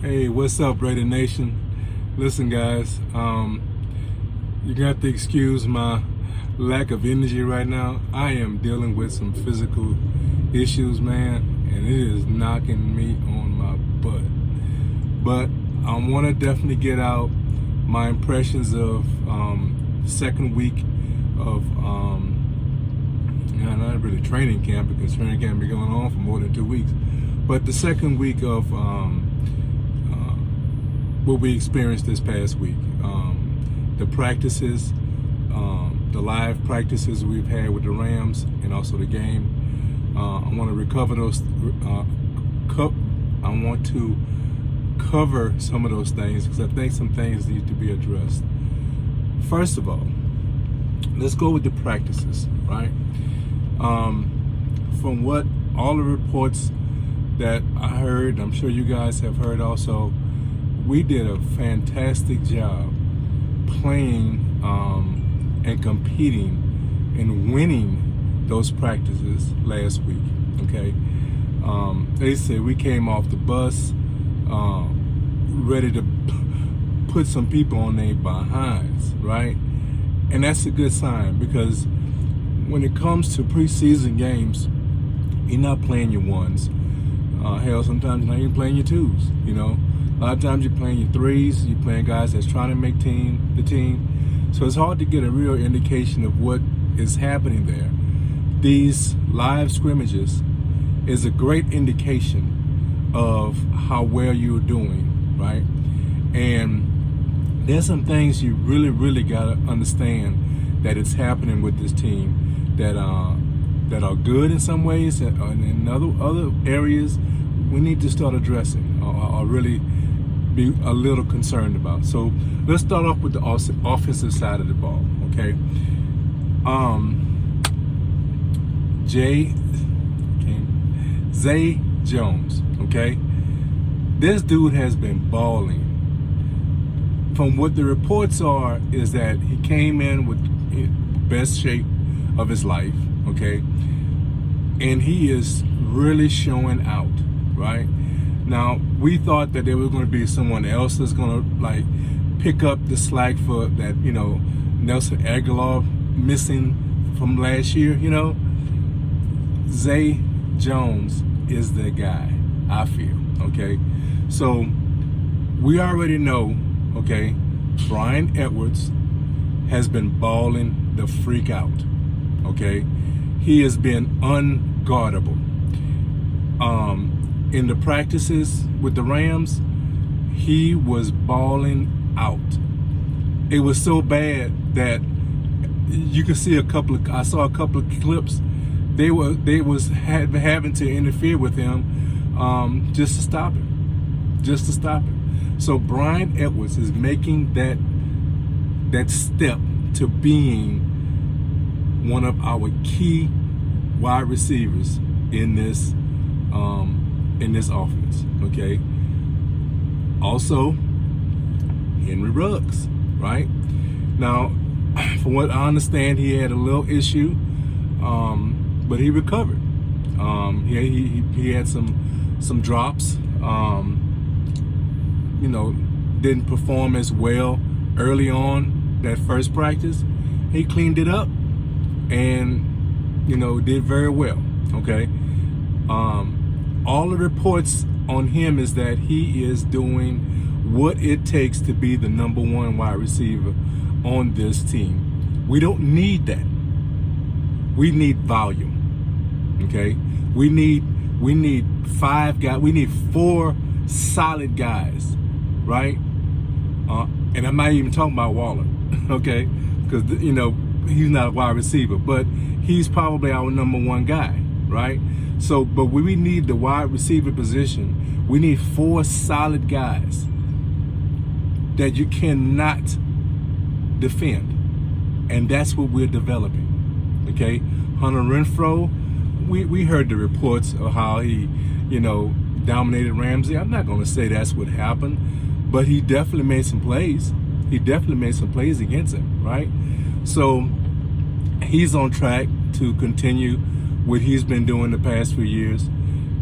Hey, what's up, Raider Nation? Listen, guys, you're gonna have to excuse my lack of energy right now. I am dealing with some physical issues, man, and it is knocking me on my butt. But I want to definitely get out my impressions of second week of not really training camp, because training camp been going on for more than 2 weeks, but the second week of what we experienced this past week, the practices, the live practices we've had with the Rams, and also the game. I want to recover those. I want to cover some of those things because I think some things need to be addressed. First of all, let's go with the practices, right? From what all the reports that I heard, I'm sure you guys have heard also, we did a fantastic job playing and competing and winning those practices last week, okay? They said we came off the bus ready to put some people on their behinds, right? And that's a good sign, because when it comes to preseason games, you're not playing your ones. Hell, sometimes you're not even playing your twos, you know? A lot of times you're playing your threes, you're playing guys that's trying to make the team. So it's hard to get a real indication of what is happening there. These live scrimmages is a great indication of how well you're doing, right? And there's some things you really gotta understand that it's happening with this team that are good in some ways, and in other areas we need to start addressing or really be a little concerned about. So let's start off with the offensive side of the ball, okay? Zay Jones, okay? This dude has been balling. From what the reports are, is that he came in with best shape of his life, okay? And he is really showing out, right? Now, we thought that there was going to be someone else that's going to like pick up the slack for that, you know, Nelson Aguilar missing from last year, you know. Zay Jones is the guy, I feel, okay? So we already know, okay, Brian Edwards has been balling the freak out, okay? He has been unguardable. In the practices with the Rams, he was balling out. It was so bad that you could see I saw a couple of clips. They was having to interfere with him just to stop him. So Brian Edwards is making that step to being one of our key wide receivers in this offense, okay? Also, Henry Ruggs, right? Now, from what I understand, he had a little issue, but he recovered. He had some drops. You know, didn't perform as well early on that first practice. He cleaned it up and, you know, did very well, okay? All the reports on him is that he is doing what it takes to be the number one wide receiver on this team. We don't need that. We need volume, okay? We need 5 guys. We need 4 solid guys, right? And I'm not even talking about Waller, okay? Because, you know, he's not a wide receiver, but he's probably our number one guy, right? So, but we need the wide receiver position. We need 4 solid guys that you cannot defend. And that's what we're developing, okay? Hunter Renfrow, we heard the reports of how he, you know, dominated Ramsey. I'm not going to say that's what happened, but he definitely made some plays. He definitely made some plays against him, right? So he's on track to continue what he's been doing the past few years.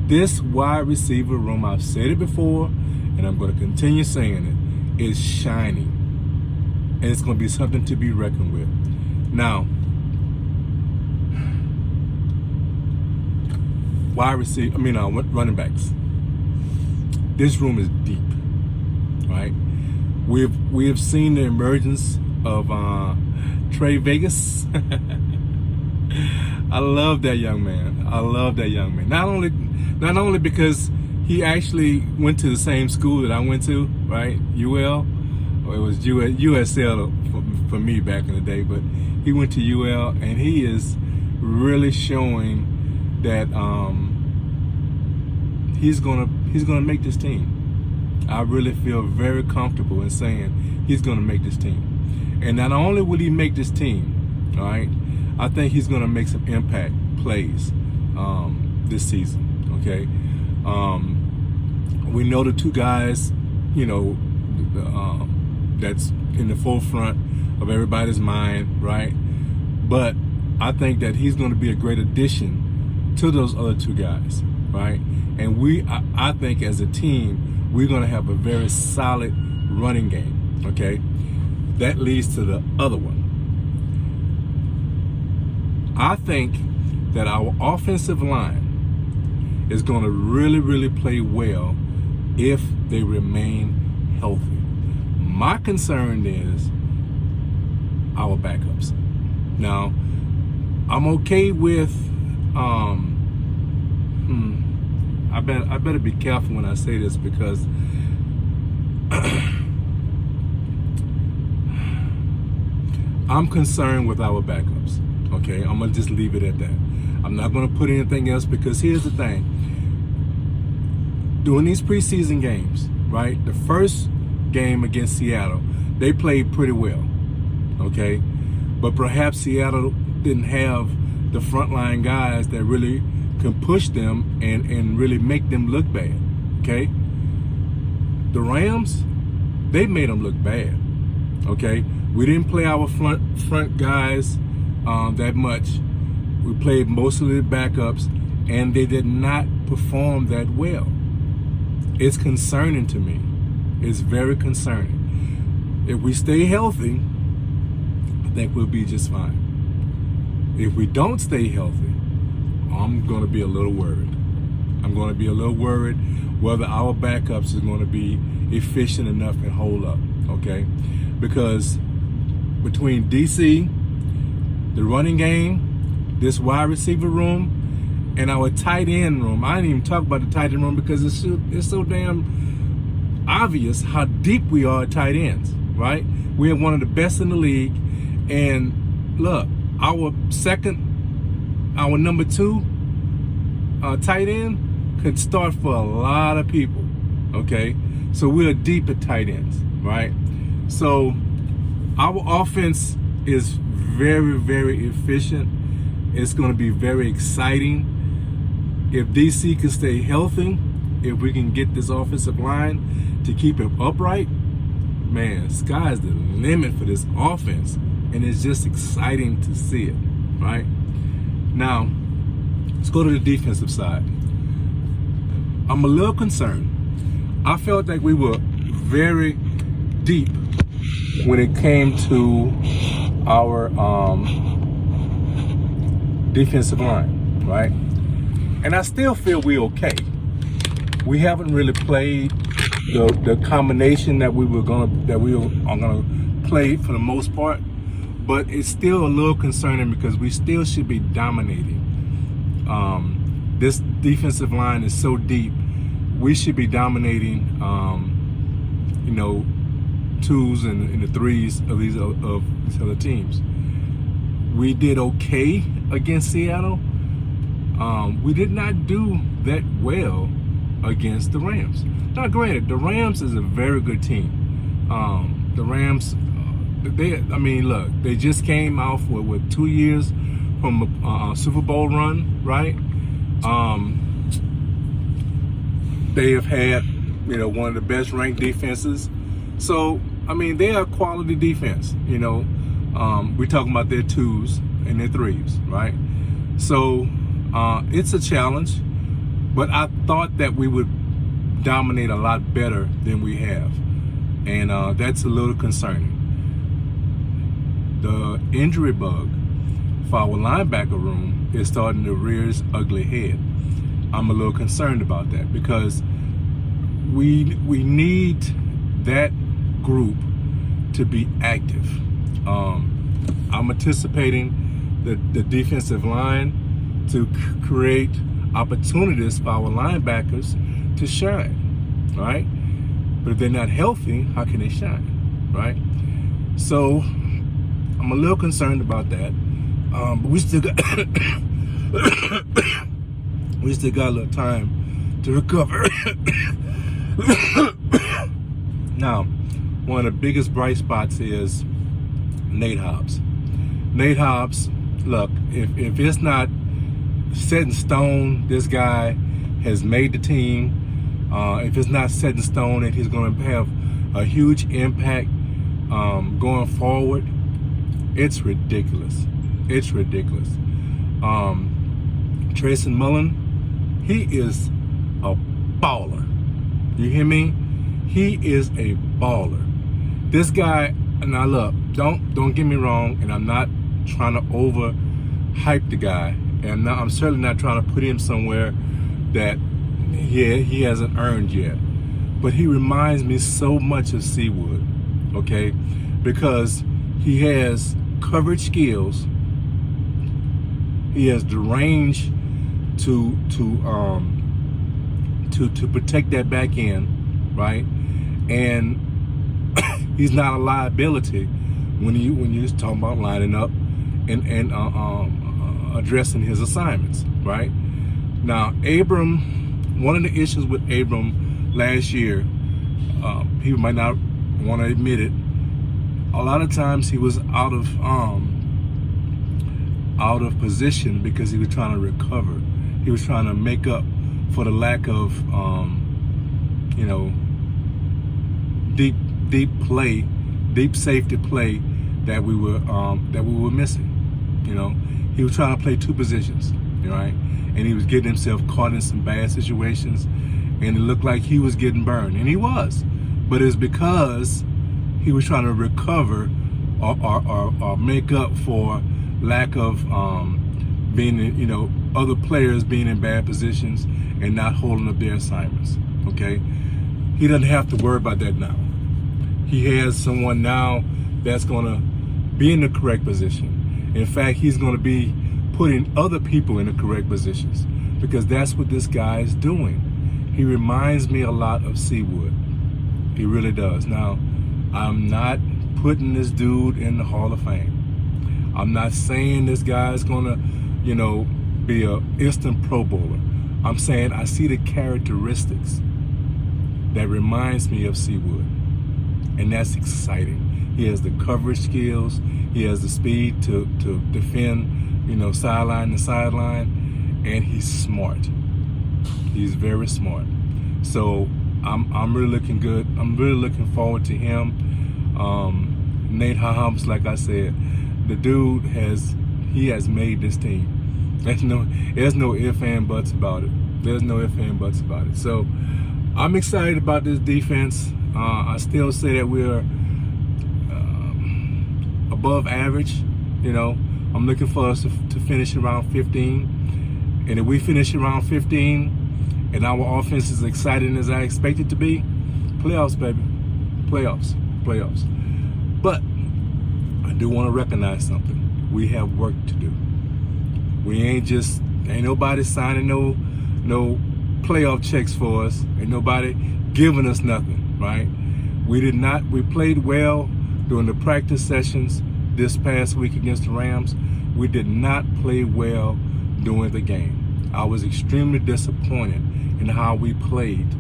This wide receiver room, I've said it before, and I'm going to continue saying it, is shining. And it's going to be something to be reckoned with. Now, running backs. This room is deep, right? We have seen the emergence of Trey Vegas. I love that young man. Not only because he actually went to the same school that I went to, right? UL, or it was USL for me back in the day, but he went to UL, and he is really showing that he's gonna make this team. I really feel very comfortable in saying he's gonna make this team. And not only will he make this team, all right, I think he's gonna make some impact plays this season. Okay, we know the two guys, that's in the forefront of everybody's mind, right? But I think that he's going to be a great addition to those other two guys, right? And I think as a team, we're going to have a very solid running game, okay? That leads to the other one. I think that our offensive line is going to really, really play well if they remain healthy. My concern is our backups. Now, I'm okay with I better be careful when I say this, because I'm concerned with our backups. Okay, I'm gonna just leave it at that. I'm not gonna put anything else, because here's the thing. Doing these preseason games, right? The first game against Seattle, they played pretty well. Okay, but perhaps Seattle didn't have the frontline guys that really can push them and really make them look bad. Okay, the Rams, they made them look bad. Okay, we didn't play our front guys that much. We played most of the backups, and they did not perform that well. It's concerning to me. It's very concerning. If we stay healthy, I think we'll be just fine. If we don't stay healthy, I'm going to be a little worried. I'm going to be a little worried whether our backups are going to be efficient enough and hold up, okay? Because between DC, the running game, this wide receiver room, and our tight end room, I didn't even talk about the tight end room because it's so damn obvious how deep we are at tight ends, right? We have one of the best in the league, and look, our number two tight end could start for a lot of people, okay? So we're deep at tight ends, right? So our offense is very, very efficient. It's going to be very exciting. If DC can stay healthy, if we can get this offensive line to keep him upright, man, sky's the limit for this offense. And it's just exciting to see it, right? Now, let's go to the defensive side. I'm a little concerned. I felt like we were very deep when it came to our defensive line, right? And I still feel we're okay. We haven't really played the combination that we are gonna play for the most part, but it's still a little concerning because we still should be dominating. This defensive line is so deep. We should be dominating, twos and the threes of these other teams. We did okay against Seattle. We did not do that well against the Rams. Now, granted, the Rams is a very good team. The Rams, they just came off with 2 years from a Super Bowl run, right? They have had, one of the best ranked defenses. So, they are quality defense, we're talking about their twos and their threes, right? So, it's a challenge, but I thought that we would dominate a lot better than we have. And that's a little concerning. The injury bug for our linebacker room is starting to rear its ugly head. I'm a little concerned about that because we need that group to be active. I'm anticipating the defensive line to create opportunities for our linebackers to shine, right? But if they're not healthy, how can they shine, right? So I'm a little concerned about that. But we still got we still got a little time to recover. Now, one of the biggest bright spots is Nate Hobbs. Nate Hobbs, look, if it's not set in stone, this guy has made the team. If it's not set in stone that he's going to have a huge impact going forward, it's ridiculous. It's ridiculous. Tracy Mullen, he is a baller. You hear me? He is a baller. This guy, now look, don't get me wrong, and I'm not trying to over hype the guy, and I'm certainly not trying to put him somewhere that he hasn't earned yet. But he reminds me so much of Seawood, okay? Because he has coverage skills. He has the range to protect that back end, right? And he's not a liability when you're talking about lining up and addressing his assignments, right? Now, Abram, one of the issues with Abram last year, people might not want to admit it, a lot of times he was out of position because he was trying to recover. He was trying to make up for the lack of, deep safety play that we were missing. You know, he was trying to play two positions, right? And he was getting himself caught in some bad situations, and it looked like he was getting burned, and he was. But it's because he was trying to recover or make up for lack of being, other players being in bad positions and not holding up their assignments. Okay, he doesn't have to worry about that now. He has someone now that's going to be in the correct position. In fact, he's going to be putting other people in the correct positions because that's what this guy is doing. He reminds me a lot of Seawood. He really does. Now, I'm not putting this dude in the Hall of Fame. I'm not saying this guy is going to, be an instant Pro Bowler. I'm saying I see the characteristics that reminds me of Seawood, and that's exciting. He has the coverage skills. He has the speed to defend, sideline to sideline, and he's smart. He's very smart. So I'm really looking good. I'm really looking forward to him. Nate Hobbs, like I said, the dude has made this team. There's no ifs and buts about it. There's no ifs and buts about it. So I'm excited about this defense. I still say that we're above average. I'm looking for us to finish around 15. And if we finish around 15 and our offense is exciting as I expect it to be, playoffs, baby. Playoffs. But I do want to recognize something. We have work to do. We ain't nobody signing no playoff checks for us. Ain't nobody giving us nothing, right? We played well during the practice sessions this past week against the Rams. We did not play well during the game. I was extremely disappointed in how we played.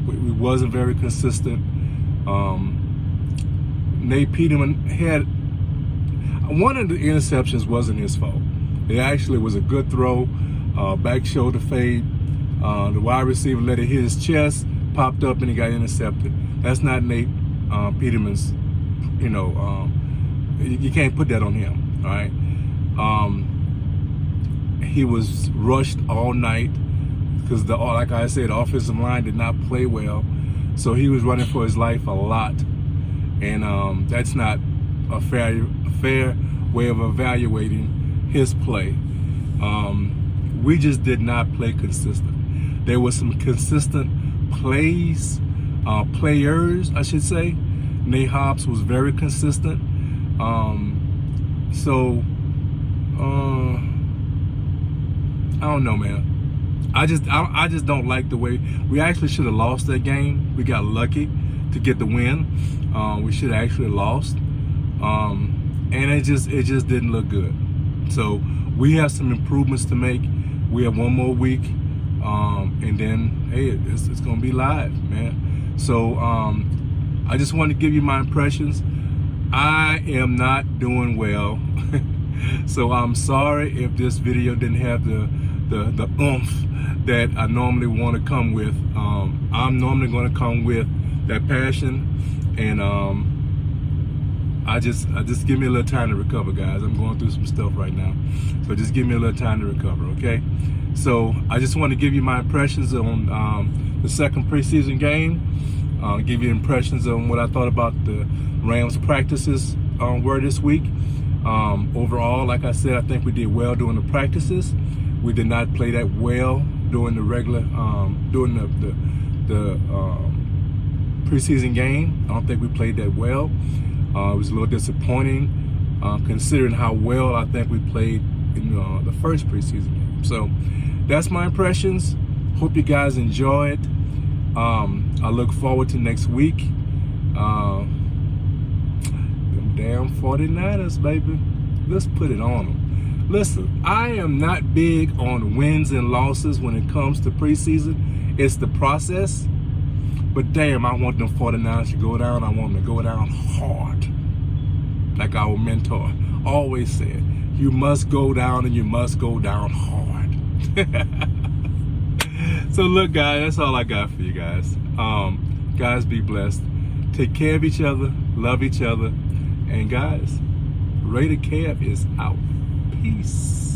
We wasn't very consistent. Nate Peterman had one of the interceptions wasn't his fault. It actually was a good throw, back shoulder fade. The wide receiver let it hit his chest, popped up, and he got intercepted. That's not Nate Peterman's. You can't put that on him. All right. He was rushed all night, because like I said, the offensive line did not play well, so he was running for his life a lot, and that's not a fair way of evaluating his play. We just did not play consistent. There was some consistent players, I should say. Nate Hobbs was very consistent. So I don't know, man. I just don't like the way we actually should have lost that game. We got lucky to get the win. We should have actually lost, and it just didn't look good. So we have some improvements to make. We have one more week, and then hey, it's gonna be live, man. So I just want to give you my impressions. I am not doing well, so I'm sorry if this video didn't have the oomph that I normally want to come with. I'm normally going to come with that passion, and I just give me a little time to recover, guys. I'm going through some stuff right now, so just give me a little time to recover, okay? So I just want to give you my impressions on the second preseason game. Give you impressions on what I thought about the Rams practices were this week. Overall, like I said, I think we did well during the practices. We did not play that well during the regular, during the preseason game. I don't think we played that well. It was a little disappointing, considering how well I think we played in the first preseason game. So that's my impressions. Hope you guys enjoy it. I look forward to next week. Them damn 49ers, baby. Let's put it on them. Listen, I am not big on wins and losses when it comes to preseason. It's the process. But damn, I want them 49ers to go down. I want them to go down hard. Like our mentor always said, you must go down and you must go down hard. So look, guys, that's all I got for you guys. Guys, be blessed. Take care of each other. Love each other. And guys, Rated Cab is out. Peace.